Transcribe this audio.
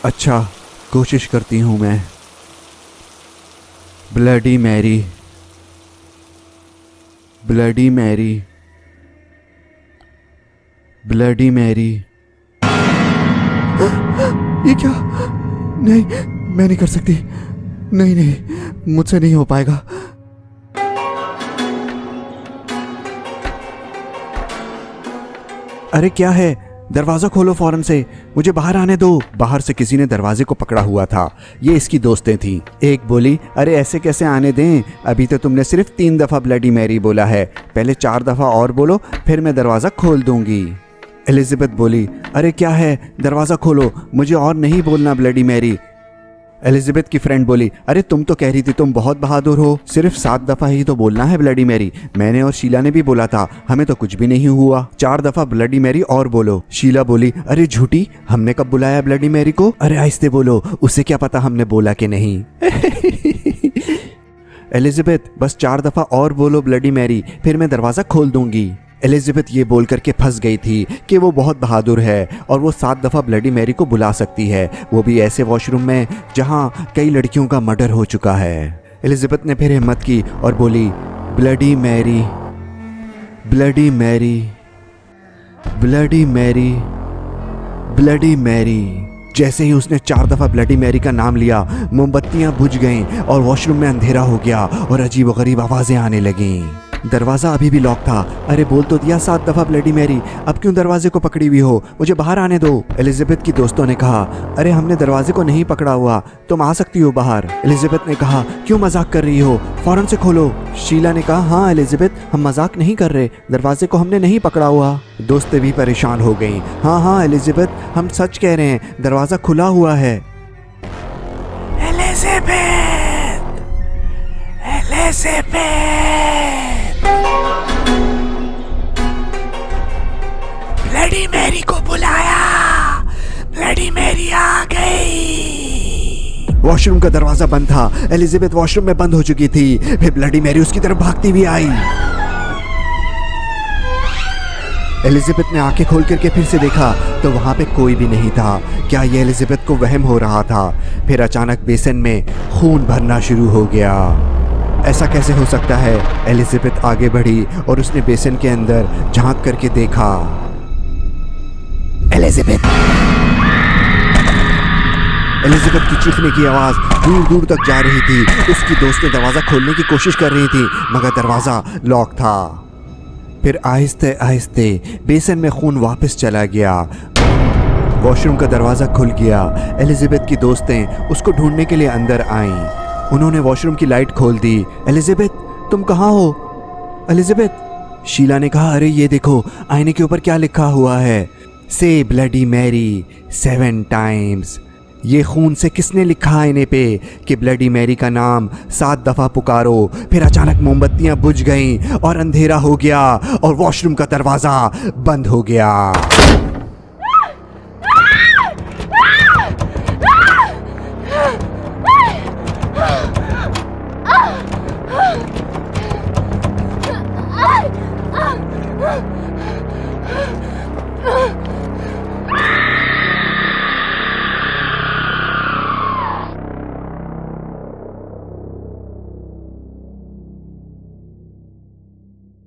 अच्छा, कोशिश करती हूँ मैं। Bloody Mary, bloody Mary, bloody Mary. ये क्या? नहीं, मैं नहीं कर सकती। नहीं नहीं, मुझसे नहीं हो पाएगा। अरे क्या है? दरवाज़ा खोलो फौरन से, मुझे बाहर आने दो। बाहर से किसी ने दरवाजे को पकड़ा हुआ था। ये इसकी दोस्तें थीं। एक बोली, अरे ऐसे कैसे आने दें, अभी तो तुमने सिर्फ 3 दफ़ा ब्लडी मैरी बोला है, पहले 4 दफ़ा और बोलो, फिर मैं दरवाज़ा खोल दूंगी। एलिज़ाबेथ बोली, अरे क्या है, दरवाज़ा खोलो, मुझे और नहीं बोलना ब्लडी मैरी। एलिज़ाबेथ की फ्रेंड बोली, अरे तुम तो कह रही थी तुम बहुत बहादुर हो, सिर्फ 7 दफ़ा ही तो बोलना है ब्लडी मैरी। मैंने और शीला ने भी बोला था, हमें तो कुछ भी नहीं हुआ। 4 दफ़ा ब्लडी मैरी और बोलो। शीला बोली, अरे झूठी, हमने कब बुलाया ब्लडी मैरी को? अरे आहिस्ते बोलो, उसे क्या पता हमने बोला कि नहीं। एलिज़ाबेथ, बस 4 दफ़ा और बोलो ब्लडी मैरी, फिर मैं दरवाज़ा खोल दूंगी। एलिज़ाबेथ ये बोल करके फंस गई थी कि वो बहुत बहादुर है और वो 7 दफ़ा ब्लडी मैरी को बुला सकती है, वो भी ऐसे वॉशरूम में जहाँ कई लड़कियों का मर्डर हो चुका है। एलिज़ाबेथ ने फिर हिम्मत की और बोली, bloody Mary, bloody Mary, bloody Mary, bloody Mary. जैसे ही उसने 4 दफ़ा ब्लडी मैरी का नाम लिया, मोमबत्तियाँ बुझ गईं और वॉशरूम में अंधेरा हो गया और अजीब-ओ-गरीब आवाज़ें आने लगीं। दरवाज़ा अभी भी लॉक था। अरे बोल तो दिया 7 दफ़ा ब्लडी मैरी, अब क्यों दरवाजे को पकड़ी हुई हो, मुझे बाहर आने दो। एलिज़ाबेथ की दोस्तों ने कहा, अरे हमने दरवाजे को नहीं पकड़ा हुआ, तुम आ सकती हो बाहर। एलिज़ाबेथ ने कहा, क्यों मजाक कर रही हो, फौरन से खोलो। शीला ने कहा, हाँ एलिज़ाबेथ, हम मजाक नहीं कर रहे, दरवाजे को हमने नहीं पकड़ा हुआ। दोस्तें भी परेशान हो गईं। हाँ हाँ एलिज़ाबेथ, हम सच कह रहे हैं, दरवाज़ा खुला हुआ है। एलिज़ाबेथ, एलिज़ाबेथ, ब्लडी मैरी को बुलाया, ब्लडी मैरी आ गई। वॉशरूम का दरवाजा बंद था। एलिज़ाबेथ वॉशरूम में बंद हो चुकी थी। फिर ब्लडी मैरी उसकी तरफ भागती हुई आई। एलिज़ाबेथ ने आंखें खोल करके फिर से देखा तो वहां पे कोई भी नहीं था। क्या ये एलिज़ाबेथ को वहम हो रहा था? फिर अचानक बेसन में खून भरना शुरू हो गया। ऐसा कैसे हो सकता है? एलिज़ाबेथ आगे बढ़ी और उसने बेसन के अंदर झांक करके देखा। एलिज़ाबेथ की चीखने की आवाज़ दूर दूर तक जा रही थी। उसकी दोस्तें दरवाज़ा खोलने की कोशिश कर रही थी मगर दरवाज़ा लॉक था। फिर आहिस्ते आहिस्ते बेसन में खून वापस चला गया। वॉशरूम का दरवाज़ा खुल गया। एलिज़ाबेथ की दोस्तें उसको ढूंढने के लिए अंदर आईं। उन्होंने वॉशरूम की लाइट खोल दी। एलिज़ाबेथ, तुम कहाँ हो? एलिज़ाबेथ, शीला ने कहा, अरे ये देखो, आईने के ऊपर क्या लिखा हुआ है, से ब्लडी मैरी 7 टाइम्स। ये खून से किसने लिखा आईने पे कि ब्लडी मैरी का नाम 7 दफ़ा पुकारो। फिर अचानक मोमबत्तियां बुझ गईं और अंधेरा हो गया और वॉशरूम का दरवाज़ा बंद हो गया।